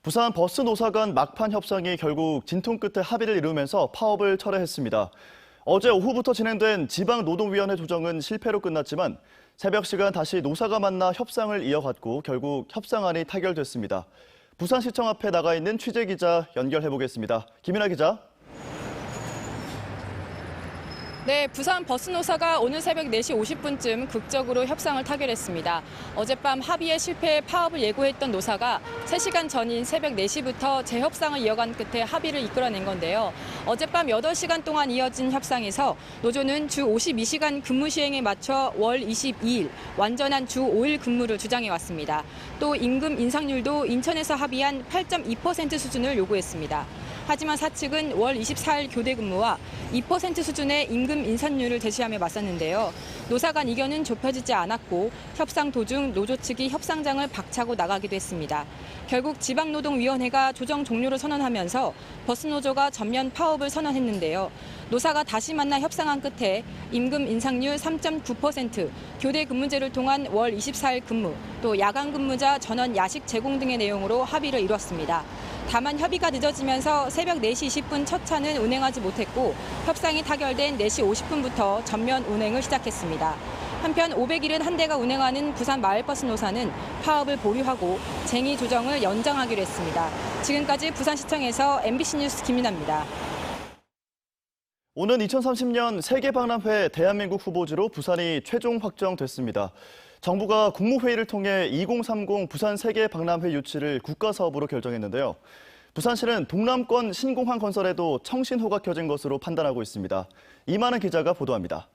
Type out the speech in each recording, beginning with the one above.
부산 버스 노사 간 막판 협상이 결국 진통 끝에 합의를 이루면서 파업을 철회했습니다. 어제 오후부터 진행된 지방노동위원회 조정은 실패로 끝났지만 새벽 시간 다시 노사가 만나 협상을 이어갔고 결국 협상안이 타결됐습니다. 부산시청 앞에 나가 있는 취재기자 연결해보겠습니다. 김윤아 기자. 네, 부산 버스노사가 오늘 새벽 4시 50분쯤 극적으로 협상을 타결했습니다. 어젯밤 합의에 실패해 파업을 예고했던 노사가 3시간 전인 새벽 4시부터 재협상을 이어간 끝에 합의를 이끌어낸 건데요. 어젯밤 8시간 동안 이어진 협상에서 노조는 주 52시간 근무 시행에 맞춰 월 22일, 완전한 주 5일 근무를 주장해왔습니다. 또 임금 인상률도 인천에서 합의한 8.2% 수준을 요구했습니다. 하지만 사측은 월 24일 교대 근무와 2% 수준의 임금 인상률을 제시하며 맞섰는데요. 노사 간 이견은 좁혀지지 않았고 협상 도중 노조 측이 협상장을 박차고 나가기도 했습니다. 결국 지방노동위원회가 조정 종료를 선언하면서 버스노조가 전면 파업을 선언했는데요. 노사가 다시 만나 협상한 끝에 임금 인상률 3.9%, 교대 근무제를 통한 월 24일 근무, 또 야간 근무자 전원 야식 제공 등의 내용으로 합의를 이뤘습니다. 다만 협의가 늦어지면서 새벽 4시 20분 첫 차는 운행하지 못했고 협상이 타결된 4시 50분부터 전면 운행을 시작했습니다. 한편 571대가 운행하는 부산 마을버스 노사는 파업을 보류하고 쟁의 조정을 연장하기로 했습니다. 지금까지 부산시청에서 MBC 뉴스 김윤아입니다. 오는 2030년 세계박람회 대한민국 후보지로 부산이 최종 확정됐습니다. 정부가 국무회의를 통해 2030 부산 세계박람회 유치를 국가사업으로 결정했는데요. 부산시는 동남권 신공항 건설에도 청신호가 켜진 것으로 판단하고 있습니다. 이만은 기자가 보도합니다.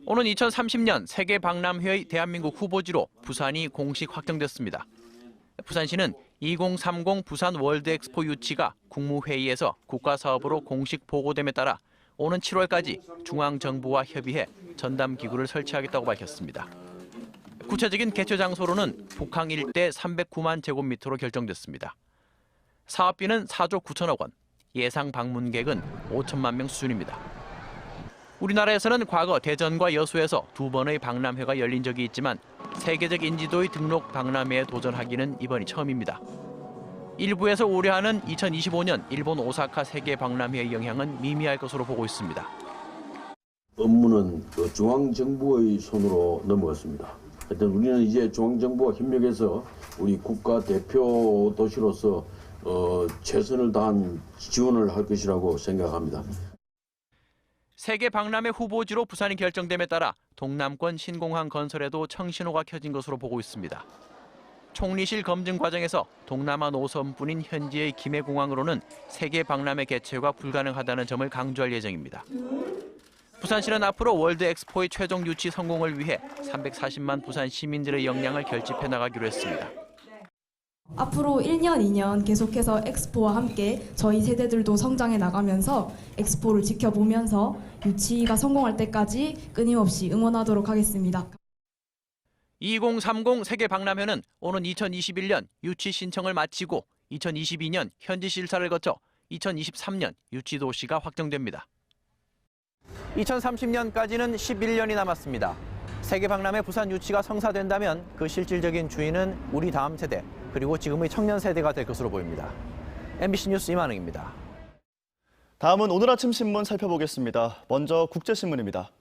오는 2030년 세계박람회의 대한민국 후보지로 부산이 공식 확정됐습니다. 부산시는 2030 부산 월드엑스포 유치가 국무회의에서 국가사업으로 공식 보고됨에 따라 오는 7월까지 중앙정부와 협의해 전담기구를 설치하겠다고 밝혔습니다. 구체적인 개최 장소로는 북항 일대 309만 제곱미터로 결정됐습니다. 사업비는 4조 9천억 원, 예상 방문객은 5천만 명 수준입니다. 우리나라에서는 과거 대전과 여수에서 2번의 박람회가 열린 적이 있지만 세계적 인지도의 등록 박람회에 도전하기는 이번이 처음입니다. 일부에서 우려하는 2025년 일본 오사카 세계박람회의 영향은 미미할 것으로 보고 있습니다. 업무는 중앙정부의 손으로 넘어갔습니다. 하여튼 우리는 이제 중앙정부와 협력해서 우리 국가 대표 도시로서 최선을 다한 지원을 할 것이라고 생각합니다. 세계박람회 후보지로 부산이 결정됨에 따라 동남권 신공항 건설에도 청신호가 켜진 것으로 보고 있습니다. 총리실 검증 과정에서 동남아 노선뿐인 현지의 김해공항으로는 세계박람회 개최가 불가능하다는 점을 강조할 예정입니다. 부산시는 앞으로 월드엑스포의 최종 유치 성공을 위해 340만 부산 시민들의 역량을 결집해 나가기로 했습니다. 앞으로 1년, 2년 계속해서 엑스포와 함께 저희 세대들도 성장해 나가면서 엑스포를 지켜보면서 유치가 성공할 때까지 끊임없이 응원하도록 하겠습니다. 2030 세계박람회는 오는 2021년 유치 신청을 마치고 2022년 현지 실사를 거쳐 2023년 유치 도시가 확정됩니다. 2030년까지는 11년이 남았습니다. 세계박람회 부산 유치가 성사된다면 그 실질적인 주인은 우리 다음 세대, 그리고 지금의 청년 세대가 될 것으로 보입니다. MBC 뉴스 이만흥입니다. 다음은 오늘 아침 신문 살펴보겠습니다. 먼저 국제신문입니다.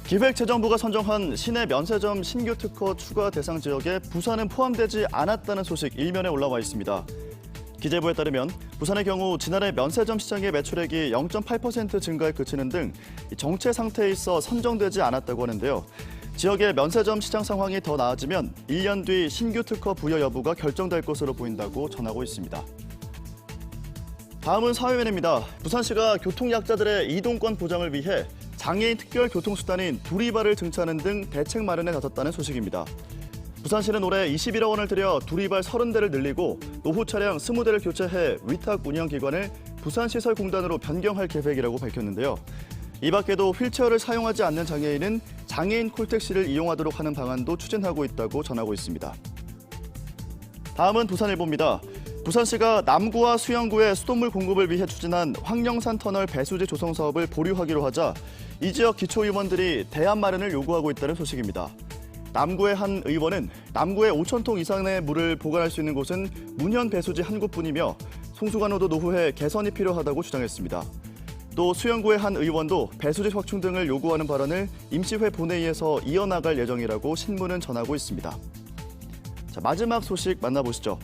기획재정부가 선정한 시내 면세점 신규 특허 추가 대상 지역에 부산은 포함되지 않았다는 소식 일면에 올라와 있습니다. 기재부에 따르면 부산의 경우 지난해 면세점 시장의 매출액이 0.8% 증가에 그치는 등 정체 상태에 있어 선정되지 않았다고 하는데요. 지역의 면세점 시장 상황이 더 나아지면 1년 뒤 신규 특허 부여 여부가 결정될 것으로 보인다고 전하고 있습니다. 다음은 사회면입니다. 부산시가 교통약자들의 이동권 보장을 위해 장애인 특별 교통수단인 두리발을 증차하는 등 대책 마련에 나섰다는 소식입니다. 부산시는 올해 21억 원을 들여 두리발 30대를 늘리고 노후 차량 20대를 교체해 위탁 운영기관을 부산시설공단으로 변경할 계획이라고 밝혔는데요. 이 밖에도 휠체어를 사용하지 않는 장애인은 장애인 콜택시를 이용하도록 하는 방안도 추진하고 있다고 전하고 있습니다. 다음은 부산일보입니다. 부산시가 남구와 수영구의 수돗물 공급을 위해 추진한 황령산 터널 배수지 조성 사업을 보류하기로 하자 이 지역 기초의원들이 대안 마련을 요구하고 있다는 소식입니다. 남구의 한 의원은 남구에 5,000통 이상의 물을 보관할 수 있는 곳은 문현 배수지 한 곳뿐이며 송수관호도 노후에 개선이 필요하다고 주장했습니다. 또 수영구의 한 의원도 배수지 확충 등을 요구하는 발언을 임시회 본회의에서 이어나갈 예정이라고 신문은 전하고 있습니다. 자, 마지막 소식 만나보시죠.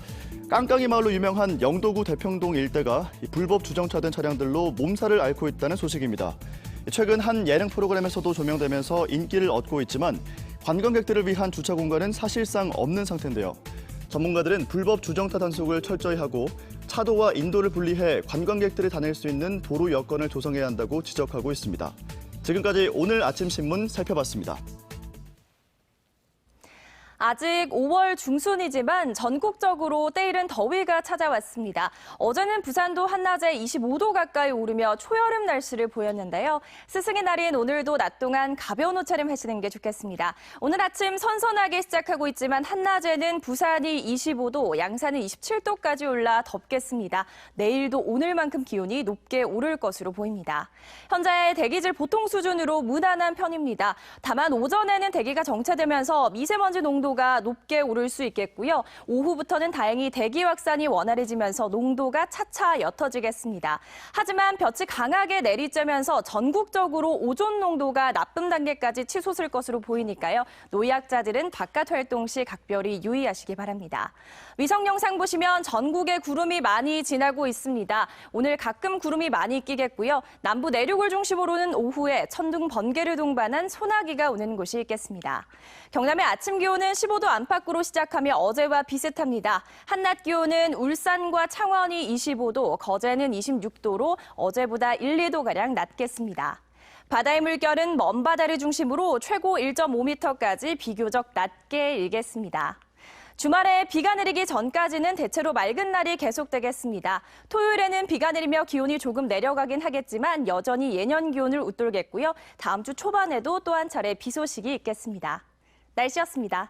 깡깡이 마을로 유명한 영도구 대평동 일대가 불법 주정차된 차량들로 몸살을 앓고 있다는 소식입니다. 최근 한 예능 프로그램에서도 조명되면서 인기를 얻고 있지만 관광객들을 위한 주차 공간은 사실상 없는 상태인데요. 전문가들은 불법 주정차 단속을 철저히 하고 차도와 인도를 분리해 관광객들이 다닐 수 있는 도로 여건을 조성해야 한다고 지적하고 있습니다. 지금까지 오늘 아침 신문 살펴봤습니다. 아직 5월 중순이지만 전국적으로 때이른 더위가 찾아왔습니다. 어제는 부산도 한낮에 25도 가까이 오르며 초여름 날씨를 보였는데요. 스승의 날인 오늘도 낮 동안 가벼운 옷차림 하시는 게 좋겠습니다. 오늘 아침 선선하게 시작하고 있지만 한낮에는 부산이 25도, 양산은 27도까지 올라 덥겠습니다. 내일도 오늘만큼 기온이 높게 오를 것으로 보입니다. 현재 대기질 보통 수준으로 무난한 편입니다. 다만 오전에는 대기가 정체되면서 미세먼지 농도가 높게 오를 수 있겠고요. 오후부터는 다행히 대기 확산이 원활해지면서 농도가 차차 옅어지겠습니다. 하지만 볕이 강하게 내리쬐면서 전국적으로 오존 농도가 나쁨 단계까지 치솟을 것으로 보이니까요. 노약자들은 바깥 활동 시 각별히 유의하시기 바랍니다. 위성 영상 보시면 전국에 구름이 많이 지나고 있습니다. 오늘 가끔 구름이 많이 끼겠고요. 남부 내륙을 중심으로는 오후에 천둥 번개를 동반한 소나기가 오는 곳이 있겠습니다. 경남의 아침 기온은 15도 안팎으로 시작하며 어제와 비슷합니다. 한낮 기온은 울산과 창원이 25도, 거제는 26도로 어제보다 1, 2도가량 낮겠습니다. 바다의 물결은 먼 바다를 중심으로 최고 1.5m까지 비교적 낮게 일겠습니다. 주말에 비가 내리기 전까지는 대체로 맑은 날이 계속되겠습니다. 토요일에는 비가 내리며 기온이 조금 내려가긴 하겠지만 여전히 예년 기온을 웃돌겠고요. 다음 주 초반에도 또 한 차례 비 소식이 있겠습니다. 날씨였습니다.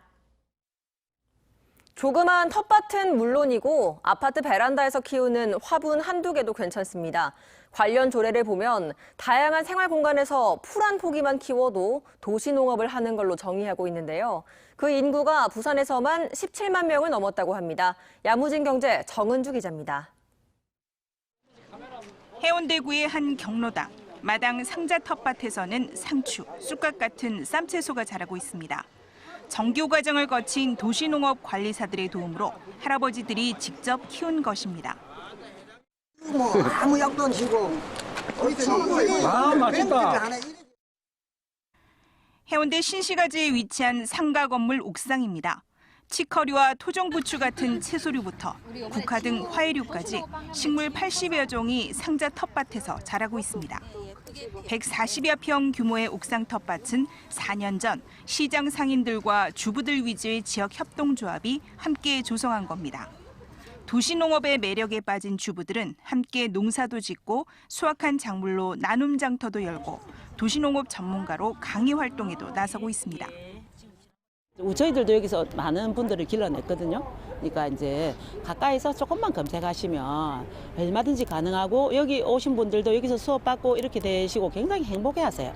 조그만 텃밭은 물론이고 아파트 베란다에서 키우는 화분 한두 개도 괜찮습니다. 관련 조례를 보면 다양한 생활 공간에서 풀 한 포기만 키워도 도시농업을 하는 걸로 정의하고 있는데요. 그 인구가 부산에서만 17만 명을 넘었다고 합니다. 야무진경제 정은주 기자입니다. 해운대구의 한 경로당. 마당 상자 텃밭에서는 상추, 쑥갓 같은 쌈채소가 자라고 있습니다. 정규 과정을 거친 도시농업 관리사들의 도움으로 할아버지들이 직접 키운 것입니다. 뭐 아무 약도 안 주고 맛있다. 해운대 신시가지에 위치한 상가 건물 옥상입니다. 치커리와 토종부추 같은 채소류부터 국화 등 화해류까지 식물 80여 종이 상자 텃밭에서 자라고 있습니다. 140여 평 규모의 옥상 텃밭은 4년 전 시장 상인들과 주부들 위주의 지역 협동조합이 함께 조성한 겁니다. 도시농업의 매력에 빠진 주부들은 함께 농사도 짓고 수확한 작물로 나눔 장터도 열고 도시농업 전문가로 강의 활동에도 나서고 있습니다. 저희들도 여기서 많은 분들을 길러냈거든요. 그러니까 이제 가까이서 조금만 검색하시면 얼마든지 가능하고 여기 오신 분들도 여기서 수업받고 이렇게 되시고 굉장히 행복해하세요.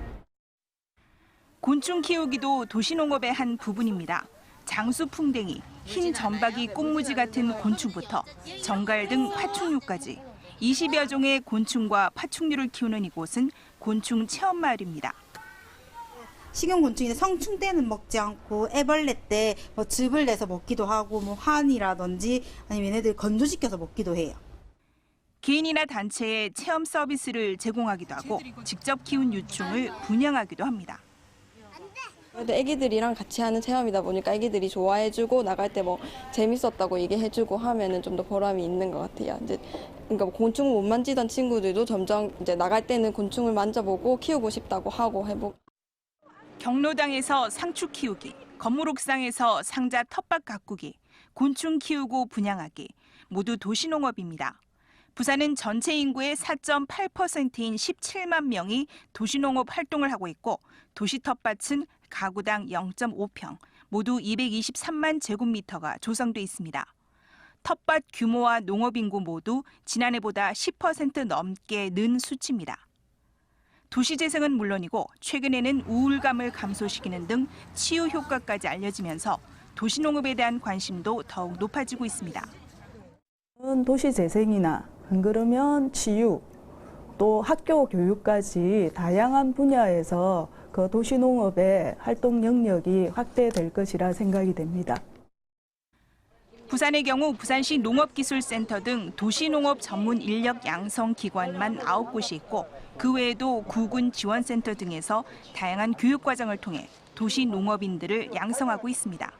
곤충 키우기도 도시농업의 한 부분입니다. 장수풍뎅이, 흰 점박이 꽃무지 같은 곤충부터 정갈 등 파충류까지 20여 종의 곤충과 파충류를 키우는 이곳은 곤충 체험마을입니다. 식용곤충인데 성충 때는 먹지 않고 애벌레 때 뭐 즙을 내서 먹기도 하고 뭐 환이라든지 아니면 얘네들 건조시켜서 먹기도 해요. 개인이나 단체에 체험 서비스를 제공하기도 하고 직접 키운 유충을 분양하기도 합니다. 그래도 애기들이랑 같이 하는 체험이다 보니까 애기들이 좋아해주고 나갈 때 뭐 재밌었다고 얘기해주고 하면은 좀 더 보람이 있는 것 같아요. 이제 그러니까 곤충을 못 만지던 친구들도 점점 이제 나갈 때는 곤충을 만져보고 키우고 싶다고 하고 해보고. 경로당에서 상추 키우기, 건물 옥상에서 상자 텃밭 가꾸기, 곤충 키우고 분양하기, 모두 도시농업입니다. 부산은 전체 인구의 4.8%인 17만 명이 도시농업 활동을 하고 있고 도시 텃밭은 가구당 0.5평, 모두 223만 제곱미터가 조성돼 있습니다. 텃밭 규모와 농업 인구 모두 지난해보다 10% 넘게 는 수치입니다. 도시재생은 물론이고 최근에는 우울감을 감소시키는 등 치유 효과까지 알려지면서 도시농업에 대한 관심도 더욱 높아지고 있습니다. 도시재생이나 안 그러면 치유, 또 학교 교육까지 다양한 분야에서 그 도시농업의 활동 영역이 확대될 것이라 생각이 됩니다. 부산의 경우 부산시 농업기술센터 등 도시농업 전문 인력 양성 기관만 9곳이 있고 그 외에도 구군 지원센터 등에서 다양한 교육과정을 통해 도시농업인들을 양성하고 있습니다.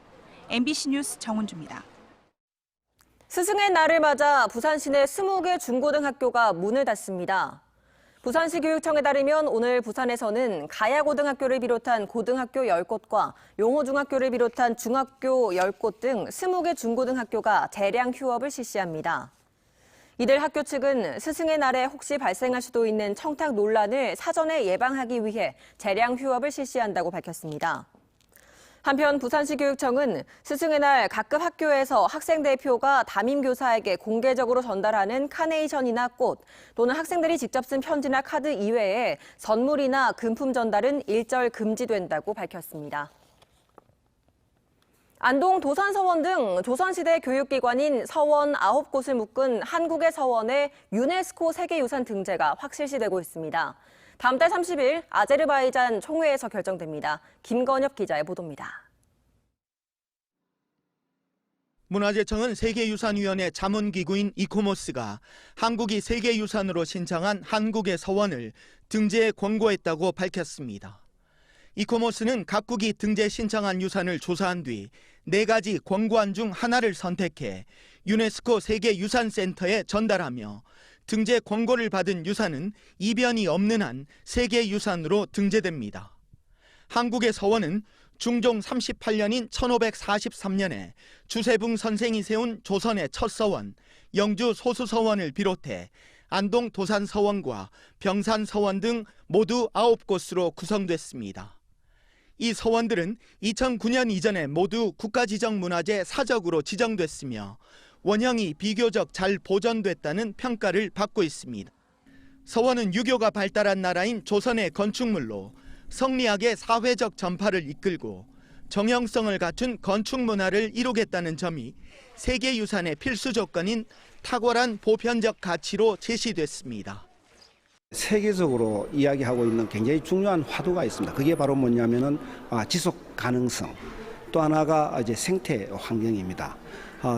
MBC 뉴스 정은주입니다. 스승의 날을 맞아 부산 시내 20개 중고등학교가 문을 닫습니다. 부산시 교육청에 따르면 오늘 부산에서는 가야고등학교를 비롯한 고등학교 10곳과 용호중학교를 비롯한 중학교 10곳 등 20개 중고등학교가 대량 휴업을 실시합니다. 이들 학교 측은 스승의 날에 혹시 발생할 수도 있는 청탁 논란을 사전에 예방하기 위해 대량 휴업을 실시한다고 밝혔습니다. 한편 부산시 교육청은 스승의 날 각급 학교에서 학생 대표가 담임 교사에게 공개적으로 전달하는 카네이션이나 꽃 또는 학생들이 직접 쓴 편지나 카드 이외에 선물이나 금품 전달은 일절 금지된다고 밝혔습니다. 안동 도산서원 등 조선시대 교육기관인 서원 9곳을 묶은 한국의 서원의 유네스코 세계유산 등재가 확실시되고 있습니다. 다음 달 30일 아제르바이잔 총회에서 결정됩니다. 김건엽 기자의 보도입니다. 문화재청은 세계유산위원회 자문기구인 이코모스가 한국이 세계유산으로 신청한 한국의 서원을 등재에 권고했다고 밝혔습니다. 이코모스는 각국이 등재 신청한 유산을 조사한 뒤 4가지 권고안 중 하나를 선택해 유네스코 세계유산센터에 전달하며 등재 권고를 받은 유산은 이변이 없는 한 세계유산으로 등재됩니다. 한국의 서원은 중종 38년인 1543년에 주세붕 선생이 세운 조선의 첫 서원, 영주 소수서원을 비롯해 안동 도산서원과 병산서원 등 모두 9곳으로 구성됐습니다. 이 서원들은 2009년 이전에 모두 국가지정문화재 사적으로 지정됐으며 원형이 비교적 잘 보존됐다는 평가를 받고 있습니다. 서원은 유교가 발달한 나라인 조선의 건축물로 성리학의 사회적 전파를 이끌고 정형성을 갖춘 건축 문화를 이루겠다는 점이 세계유산의 필수 조건인 탁월한 보편적 가치로 제시됐습니다. 세계적으로 이야기하고 있는 굉장히 중요한 화두가 있습니다. 그게 바로 뭐냐면은 지속 가능성, 또 하나가 이제 생태 환경입니다.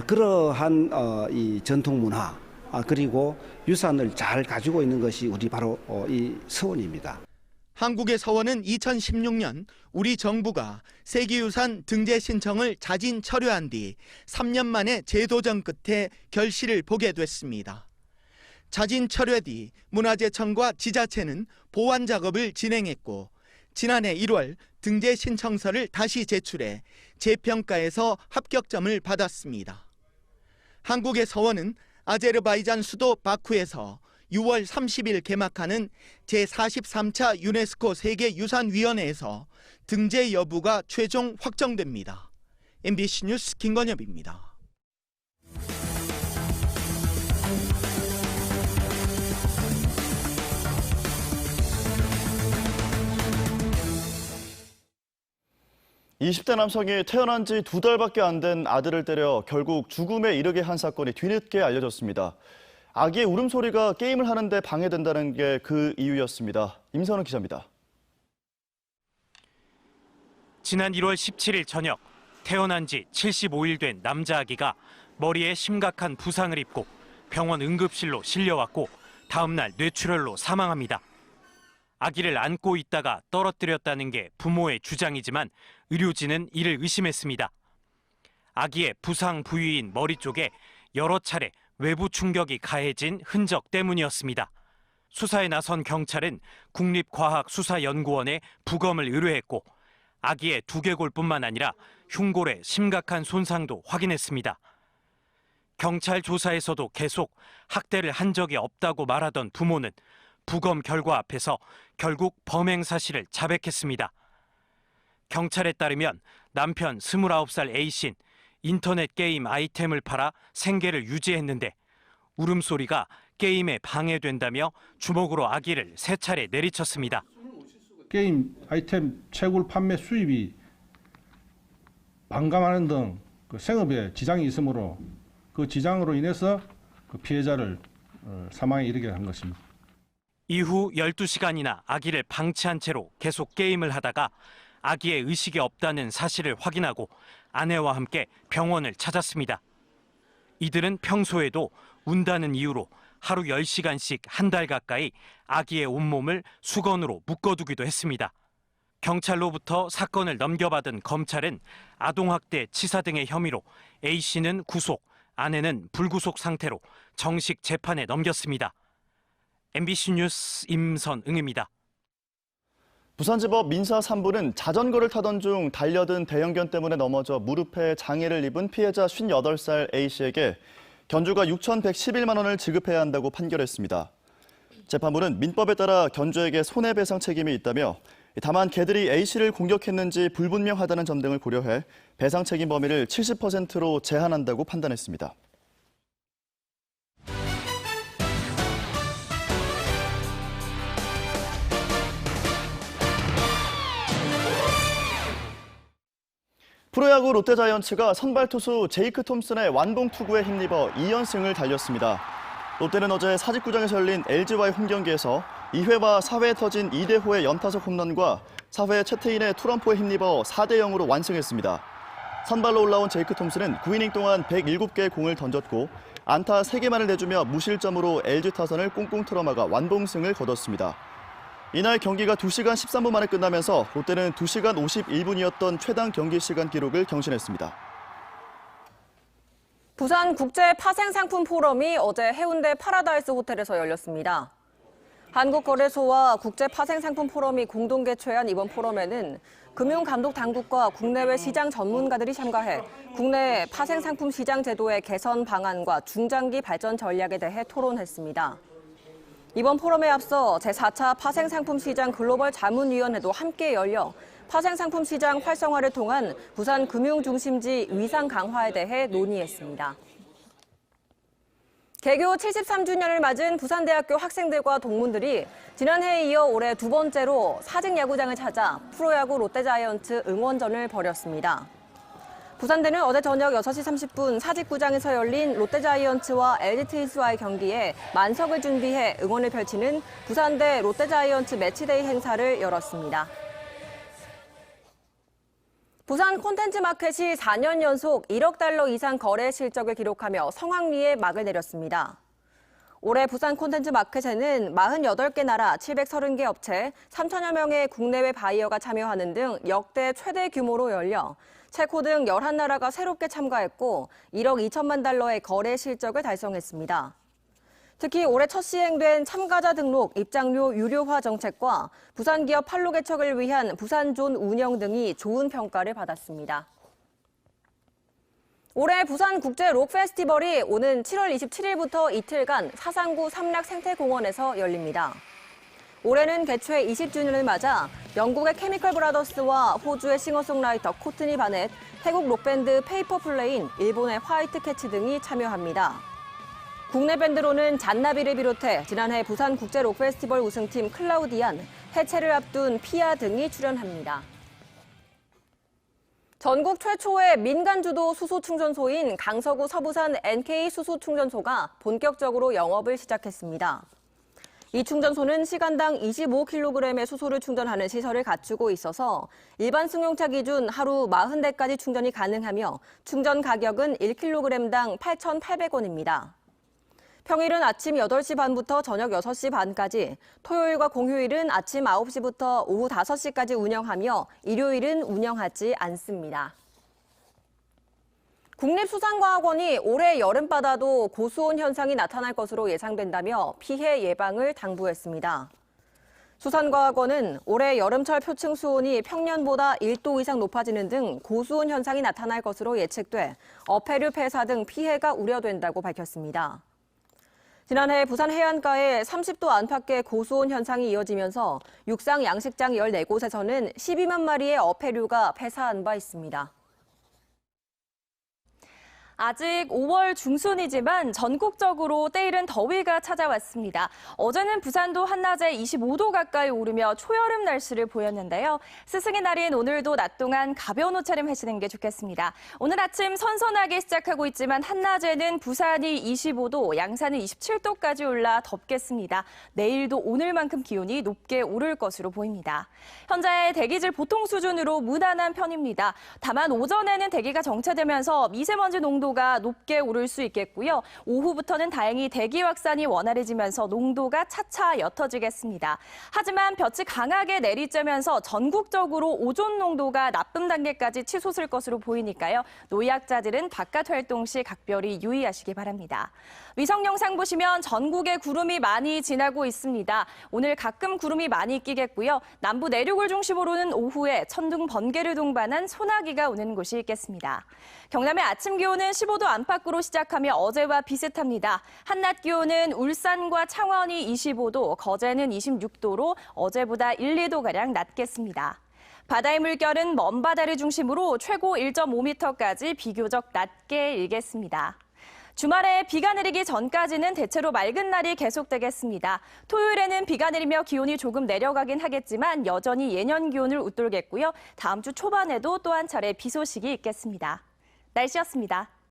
그러한 이 전통 문화 그리고 유산을 잘 가지고 있는 것이 우리 바로 이 서원입니다. 한국의 서원은 2016년 우리 정부가 세계유산 등재 신청을 자진 철회한 뒤 3년 만에 재도전 끝에 결실을 보게 됐습니다. 자진 철회 뒤 문화재청과 지자체는 보완 작업을 진행했고 지난해 1월 등재 신청서를 다시 제출해 재평가에서 합격점을 받았습니다. 한국의 서원은 아제르바이잔 수도 바쿠에서 6월 30일 개막하는 제43차 유네스코 세계유산위원회에서 등재 여부가 최종 확정됩니다. MBC 뉴스 김건엽입니다. (20대) 남성이 태어난 지 2달밖에 안 된 아들을 때려 결국 죽음에 이르게 한 사건이 뒤늦게 알려졌습니다. 아기의 울음소리가 게임을 하는데 방해된다는 게 그 이유였습니다. 임선우 기자입니다. 지난 1월 17일 저녁 태어난 지 75일 된 남자 아기가 머리에 심각한 부상을 입고 병원 응급실로 실려왔고 다음 날 뇌출혈로 사망합니다. 아기를 안고 있다가 떨어뜨렸다는 게 부모의 주장이지만 의료진은 이를 의심했습니다. 아기의 부상 부위인 머리 쪽에 여러 차례 외부 충격이 가해진 흔적 때문이었습니다. 수사에 나선 경찰은 국립과학수사연구원에 부검을 의뢰했고 아기의 두개골뿐만 아니라 흉골에 심각한 손상도 확인했습니다. 경찰 조사에서도 계속 학대를 한 적이 없다고 말하던 부모는 부검 결과 앞에서 결국 범행 사실을 자백했습니다. 경찰에 따르면 남편 29살 A씨는 인터넷 게임 아이템을 팔아 생계를 유지했는데 울음소리가 게임에 방해된다며 주먹으로 아기를 3차례 내리쳤습니다. 게임 아이템 채굴 판매 수입이 반감하는 등 생업에 지장이 있으므로 그 지장으로 인해서 그 피해자를 사망에 이르게 한 것입니다. 이후 12시간이나 아기를 방치한 채로 계속 게임을 하다가 아기의 의식이 없다는 사실을 확인하고 아내와 함께 병원을 찾았습니다. 이들은 평소에도 운다는 이유로 하루 10시간씩 한 달 가까이 아기의 온몸을 수건으로 묶어두기도 했습니다. 경찰로부터 사건을 넘겨받은 검찰은 아동학대, 치사 등의 혐의로 A씨는 구속, 아내는 불구속 상태로 정식 재판에 넘겼습니다. MBC 뉴스 임선응입니다. 부산지법 민사 3부는 자전거를 타던 중 달려든 대형견 때문에 넘어져 무릎에 장애를 입은 피해자 58살 A씨에게 견주가 6,111만 원을 지급해야 한다고 판결했습니다. 재판부는 민법에 따라 견주에게 손해배상 책임이 있다며 다만 개들이 A씨를 공격했는지 불분명하다는 점 등을 고려해 배상 책임 범위를 70%로 제한한다고 판단했습니다. 프로야구 롯데자이언츠가 선발 투수 제이크 톰슨의 완봉 투구에 힘입어 2연승을 달렸습니다. 롯데는 어제 사직구장에서 열린 LG와의 홈경기에서 2회와 4회에 터진 이대호의 연타석 홈런과 4회 채태인의 투런포에 힘입어 4대0으로 완승했습니다. 선발로 올라온 제이크 톰슨은 9이닝 동안 107개의 공을 던졌고 안타 3개만을 내주며 무실점으로 LG 타선을 꽁꽁 틀어막아 완봉승을 거뒀습니다. 이날 경기가 2시간 13분 만에 끝나면서 롯데는 2시간 51분이었던 최단 경기 시간 기록을 경신했습니다. 부산 국제 파생상품 포럼이 어제 해운대 파라다이스 호텔에서 열렸습니다. 한국거래소와 국제 파생상품 포럼이 공동 개최한 이번 포럼에는 금융감독당국과 국내외 시장 전문가들이 참가해 국내 파생상품 시장 제도의 개선 방안과 중장기 발전 전략에 대해 토론했습니다. 이번 포럼에 앞서 제4차 파생상품 시장 글로벌 자문위원회도 함께 열려 파생상품 시장 활성화를 통한 부산 금융중심지 위상 강화에 대해 논의했습니다. 개교 73주년을 맞은 부산대학교 학생들과 동문들이 지난해에 이어 올해 2번째로 사직야구장을 찾아 프로야구 롯데자이언츠 응원전을 벌였습니다. 부산대는 어제 저녁 6시 30분 사직구장에서 열린 롯데자이언츠와 LG트윈스와의 경기에 만석을 준비해 응원을 펼치는 부산대 롯데자이언츠 매치데이 행사를 열었습니다. 부산 콘텐츠 마켓이 4년 연속 1억 달러 이상 거래 실적을 기록하며 성황리에 막을 내렸습니다. 올해 부산 콘텐츠 마켓에는 48개 나라 730개 업체 3천여 명의 국내외 바이어가 참여하는 등 역대 최대 규모로 열려 체코 등 11나라가 새롭게 참가했고 1억 2천만 달러의 거래 실적을 달성했습니다. 특히 올해 첫 시행된 참가자 등록, 입장료 유료화 정책과 부산 기업 판로 개척을 위한 부산존 운영 등이 좋은 평가를 받았습니다. 올해 부산 국제 록 페스티벌이 오는 7월 27일부터 이틀간 사상구 삼락생태공원에서 열립니다. 올해는 개최 20주년을 맞아 영국의 케미컬 브라더스와 호주의 싱어송라이터 코트니 바넷, 태국 록밴드 페이퍼플레인, 일본의 화이트캐치 등이 참여합니다. 국내 밴드로는 잔나비를 비롯해 지난해 부산 국제 록 페스티벌 우승팀 클라우디안, 해체를 앞둔 피아 등이 출연합니다. 전국 최초의 민간주도 수소충전소인 강서구 서부산 NK 수소충전소가 본격적으로 영업을 시작했습니다. 이 충전소는 시간당 25kg의 수소를 충전하는 시설을 갖추고 있어서 일반 승용차 기준 하루 40대까지 충전이 가능하며 충전 가격은 1kg당 8,800원입니다. 평일은 아침 8시 반부터 저녁 6시 반까지, 토요일과 공휴일은 아침 9시부터 오후 5시까지 운영하며 일요일은 운영하지 않습니다. 국립수산과학원이 올해 여름바다도 고수온 현상이 나타날 것으로 예상된다며 피해 예방을 당부했습니다. 수산과학원은 올해 여름철 표층 수온이 평년보다 1도 이상 높아지는 등 고수온 현상이 나타날 것으로 예측돼 어패류 폐사 등 피해가 우려된다고 밝혔습니다. 지난해 부산 해안가에 30도 안팎의 고수온 현상이 이어지면서 육상 양식장 14곳에서는 12만 마리의 어패류가 폐사한 바 있습니다. 아직 5월 중순이지만 전국적으로 때이른 더위가 찾아왔습니다. 어제는 부산도 한낮에 25도 가까이 오르며 초여름 날씨를 보였는데요. 스승의 날인 오늘도 낮 동안 가벼운 옷차림 하시는 게 좋겠습니다. 오늘 아침 선선하게 시작하고 있지만 한낮에는 부산이 25도, 양산은 27도까지 올라 덥겠습니다. 내일도 오늘만큼 기온이 높게 오를 것으로 보입니다. 현재 대기질 보통 수준으로 무난한 편입니다. 다만 오전에는 대기가 정체되면서 미세먼지 농도가 높게 오를 수 있겠고요. 오후부터는 다행히 대기 확산이 원활해지면서 농도가 차차 옅어지겠습니다. 하지만 볕이 강하게 내리쬐면서 전국적으로 오존 농도가 나쁨 단계까지 치솟을 것으로 보이니까요. 노약자들은 바깥 활동 시 각별히 유의하시기 바랍니다. 위성 영상 보시면 전국에 구름이 많이 지나고 있습니다. 오늘 가끔 구름이 많이 끼겠고요. 남부 내륙을 중심으로는 오후에 천둥, 번개를 동반한 소나기가 오는 곳이 있겠습니다. 경남의 아침 기온은 15도 안팎으로 시작하며 어제와 비슷합니다. 한낮 기온은 울산과 창원이 25도, 거제는 26도로 어제보다 1, 2도가량 낮겠습니다. 바다의 물결은 먼 바다를 중심으로 최고 1.5m까지 비교적 낮게 일겠습니다. 주말에 비가 내리기 전까지는 대체로 맑은 날이 계속되겠습니다. 토요일에는 비가 내리며 기온이 조금 내려가긴 하겠지만 여전히 예년 기온을 웃돌겠고요. 다음 주 초반에도 또 한 차례 비 소식이 있겠습니다. 날씨였습니다.